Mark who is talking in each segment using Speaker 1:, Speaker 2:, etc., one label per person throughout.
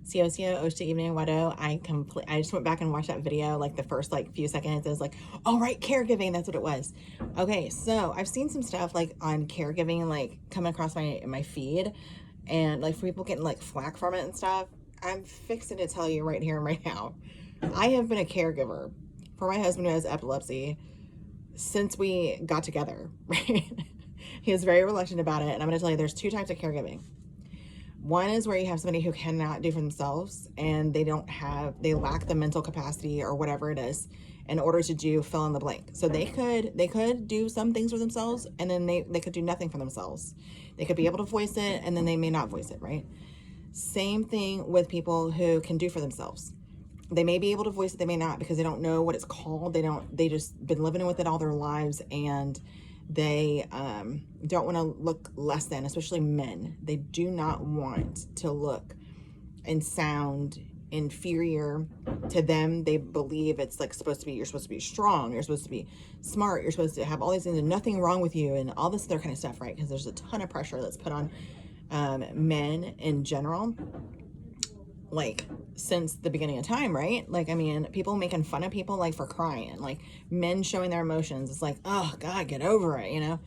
Speaker 1: Oshta Evening Wedo. I just went back and watched that video, like the first like few seconds. It was like, all right, caregiving, that's what it was. Okay, so I've seen some stuff like on caregiving, like coming across my feed, and like for people getting like flack from it and stuff. I'm fixing to tell you right here and right now, I have been a caregiver for my husband who has epilepsy since we got together, right? He is very reluctant about it, and I'm going to tell you there's two types of caregiving. One is where you have somebody who cannot do for themselves, and they lack the mental capacity or whatever it is in order to do fill in the blank. So they could do some things for themselves, and then they could do nothing for themselves. They could be able to voice it, and then they may not voice it, right? Same thing with people who can do for themselves. They may be able to voice it, they may not, because they don't know what it's called. They just been living with it all their lives, and they don't want to look less than, especially men. They do not want to look and sound inferior to them. They believe it's like supposed to be, you're supposed to be strong, you're supposed to be smart, you're supposed to have all these things and nothing wrong with you and all this other kind of stuff, right? Because there's a ton of pressure that's put on men in general, like since the beginning of time, right? Like, I mean, people making fun of people like for crying, like men showing their emotions. It's like, oh God, get over it, you know?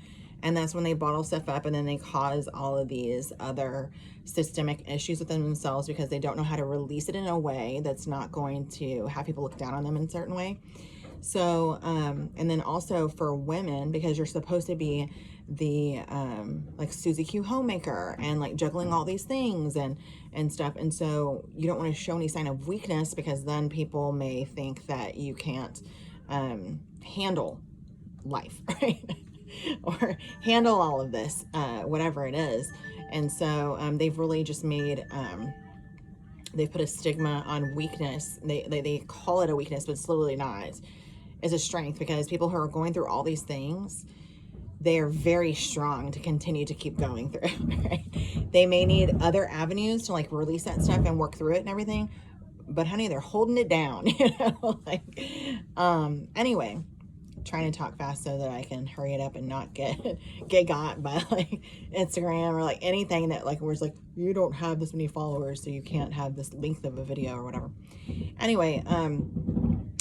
Speaker 1: And that's when they bottle stuff up, and then they cause all of these other systemic issues within themselves because they don't know how to release it in a way that's not going to have people look down on them in a certain way. So, and then also for women, because you're supposed to be the, like Susie Q homemaker and like juggling all these things and stuff. And so you don't want to show any sign of weakness, because then people may think that you can't, handle life, right? Or handle all of this, whatever it is. And so, they've really just made, they've put a stigma on weakness. They call it a weakness, but it's literally not. It's a strength, because people who are going through all these things, they are very strong to continue to keep going through, right? They may need other avenues to like release that stuff and work through it and everything, but honey, they're holding it down, you know? Like, anyway, trying to talk fast so that I can hurry it up and not get got by like Instagram or like anything that like where it's like, you don't have this many followers, so you can't have this length of a video or whatever. Anyway,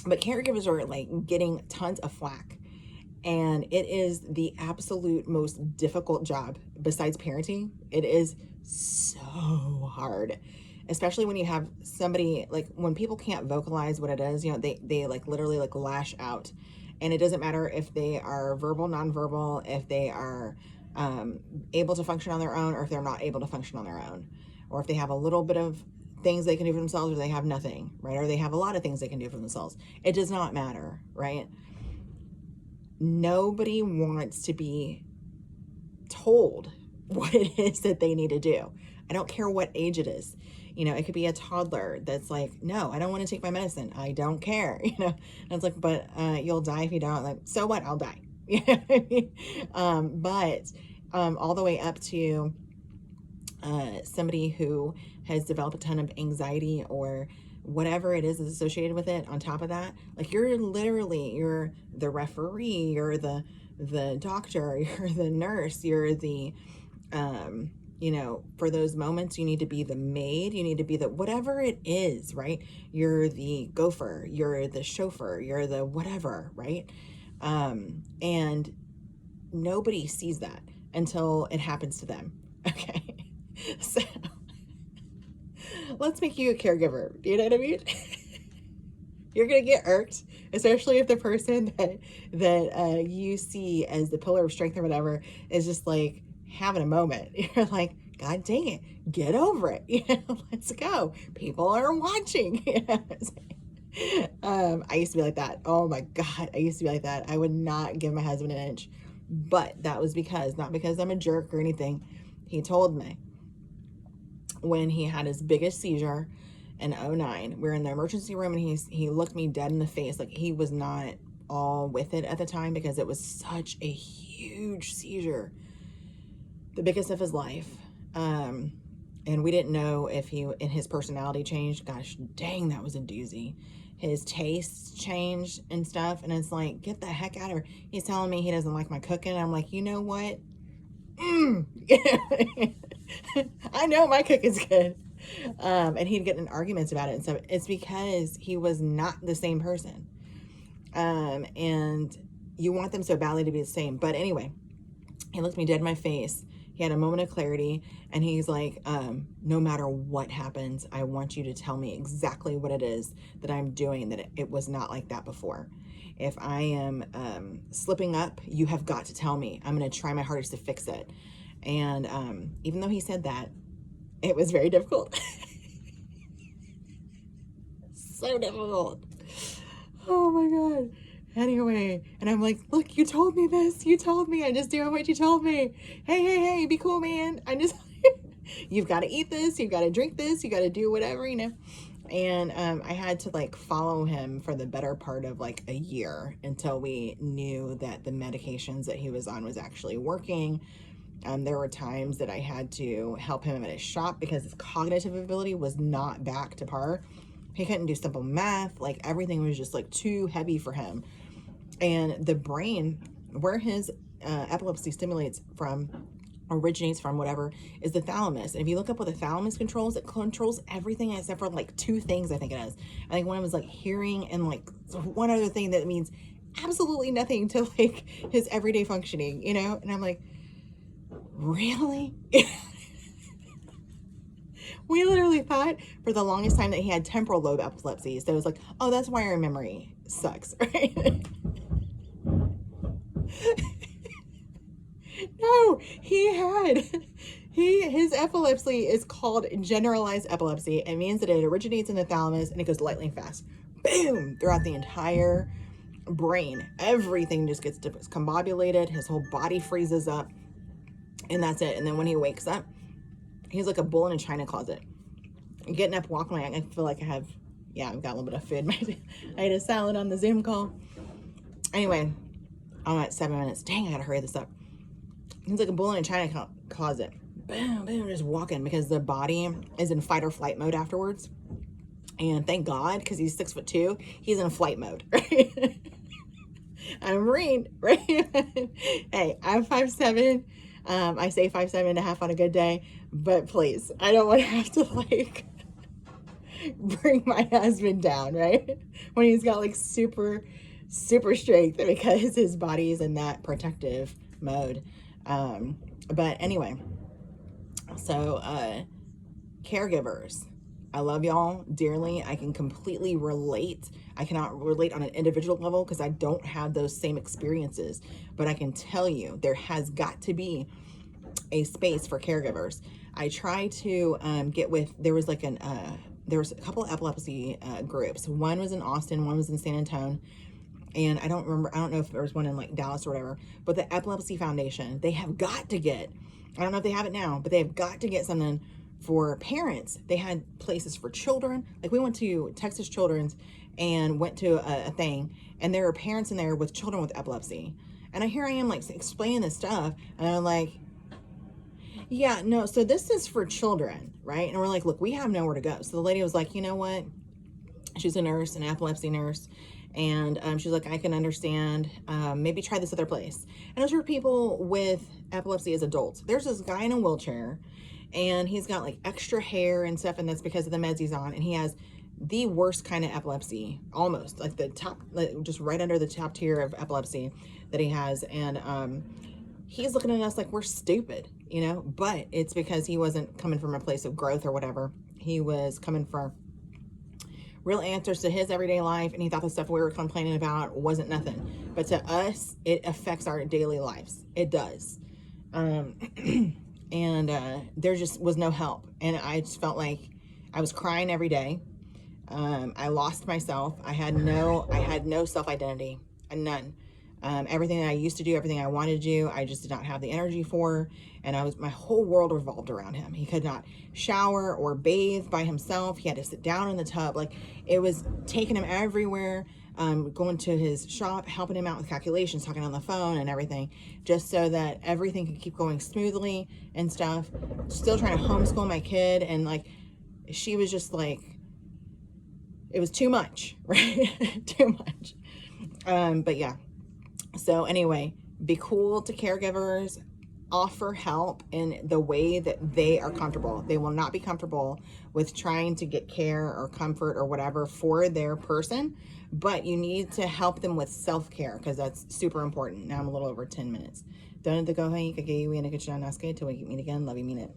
Speaker 1: but caregivers are like getting tons of flack, and it is the absolute most difficult job besides parenting. It is so hard, especially when you have somebody, like when people can't vocalize what it is, you know, they like literally like lash out. And it doesn't matter if they are verbal, nonverbal, if they are able to function on their own, or if they're not able to function on their own, or if they have a little bit of things they can do for themselves, or they have nothing, right? Or they have a lot of things they can do for themselves. It does not matter, right? Nobody wants to be told what it is that they need to do. I don't care what age it is. You know, it could be a toddler that's like, no, I don't want to take my medicine. I don't care. You know, and it's like, but you'll die if you don't. Like, so what? I'll die. You know what I mean? But all the way up to somebody who has developed a ton of anxiety or whatever it is that's associated with it. On top of that, like you're the referee, you're the doctor, you're the nurse, you're the you know, for those moments, you need to be the maid, you need to be the whatever it is, right? You're the gopher, you're the chauffeur, you're the whatever, right? And nobody sees that until it happens to them. Okay. So let's make you a caregiver. Do you know what I mean? You're going to get irked, especially if the person that you see as the pillar of strength or whatever is just like having a moment. You're like, God dang it, get over it. You know, let's go. People are watching. You know? I used to be like that. Oh my God, I used to be like that. I would not give my husband an inch, but that was not because I'm a jerk or anything. He told me when he had his biggest seizure in 2009, we're in the emergency room, and he looked me dead in the face. Like he was not all with it at the time because it was such a huge seizure, the biggest of his life. And we didn't know if his personality changed. Gosh dang, that was a doozy. His tastes changed and stuff. And it's like, get the heck out of here. He's telling me he doesn't like my cooking. I'm like, you know what? I know my cooking's good. And he'd get in arguments about it and stuff. It's because he was not the same person. And you want them so badly to be the same. But anyway, he looked me dead in my face. He had a moment of clarity, and he's like, no matter what happens, I want you to tell me exactly what it is that I'm doing, that it was not like that before. If I am slipping up, you have got to tell me. I'm going to try my hardest to fix it. And even though he said that, it was very difficult. So difficult. Oh my God. Anyway, and I'm like, look, you told me this. You told me. I'm just doing what you told me. Hey, be cool, man. I'm just, you've got to eat this. You've got to drink this. You got to do whatever, you know. And I had to like follow him for the better part of like a year until we knew that the medications that he was on was actually working. There were times that I had to help him at his shop because his cognitive ability was not back to par. He couldn't do simple math. Like everything was just like too heavy for him. And the brain, where his epilepsy originates from, whatever, is the thalamus. And if you look up what the thalamus controls, it controls everything except for like two things, I think it is. I think one was like hearing, and like one other thing that means absolutely nothing to like his everyday functioning, you know? And I'm like, really? We literally thought for the longest time that he had temporal lobe epilepsy. So it was like, oh, that's why our memory sucks, right? No, his epilepsy is called generalized epilepsy. It means that it originates in the thalamus and it goes lightning fast. Boom! Throughout the entire brain. Everything just gets discombobulated. His whole body freezes up. And that's it. And then when he wakes up, he's like a bull in a china closet. Getting up, walking, I feel like I've got a little bit of food. I ate a salad on the Zoom call. Anyway, I'm at 7 minutes. Dang, I gotta hurry this up. He's like a bull in a china closet. Boom, boom, just walking because the body is in fight or flight mode afterwards. And thank God, because he's 6'2", he's in flight mode, right? I'm a Marine, right? Hey, I'm 5'7". I say 5'7.5" on a good day, but please, I don't want to have to like bring my husband down, right? When he's got like super strength because his body is in that protective mode. But anyway, so caregivers, I love y'all dearly. I can completely relate. I cannot relate on an individual level because I don't have those same experiences, but I can tell you there has got to be a space for caregivers. I try to get with, there was a couple of epilepsy groups. One was in Austin, one was in San Antonio. And I don't know if there was one in like Dallas or whatever, but the Epilepsy Foundation, they have got to get, I don't know if they have it now, but they have got to get something for parents. They had places for children. Like we went to Texas Children's and went to a thing, and there were parents in there with children with epilepsy. And here I am like explaining this stuff, and I'm like, yeah, no, so this is for children, right? And we're like, look, we have nowhere to go. So the lady was like, you know what? She's a nurse, an epilepsy nurse. And she's like, I can understand, maybe try this other place. And those are people with epilepsy as adults. There's this guy in a wheelchair, and he's got like extra hair and stuff, and that's because of the meds he's on. And he has the worst kind of epilepsy, almost like the top, like just right under the top tier of epilepsy that he has. And he's looking at us like we're stupid, you know, but it's because he wasn't coming from a place of growth or whatever. He was coming from real answers to his everyday life, and he thought the stuff we were complaining about wasn't nothing. But to us, it affects our daily lives. It does. And there just was no help. And I just felt like I was crying every day. I lost myself. I had no self-identity, none. Everything that I used to do, everything I wanted to do, I just did not have the energy for. And my whole world revolved around him. He could not shower or bathe by himself. He had to sit down in the tub. Like, it was taking him everywhere, going to his shop, helping him out with calculations, talking on the phone and everything, just so that everything could keep going smoothly and stuff. Still trying to homeschool my kid. And like, she was just like, it was too much, right? Too much. But yeah. So anyway, be cool to caregivers. offer help in the way that they are comfortable. They will not be comfortable with trying to get care or comfort or whatever for their person, but you need to help them with self-care because that's super important. Now I'm a little over 10 minutes. Don't have to go home, you can get you in a good till we meet again. Love you, mean it.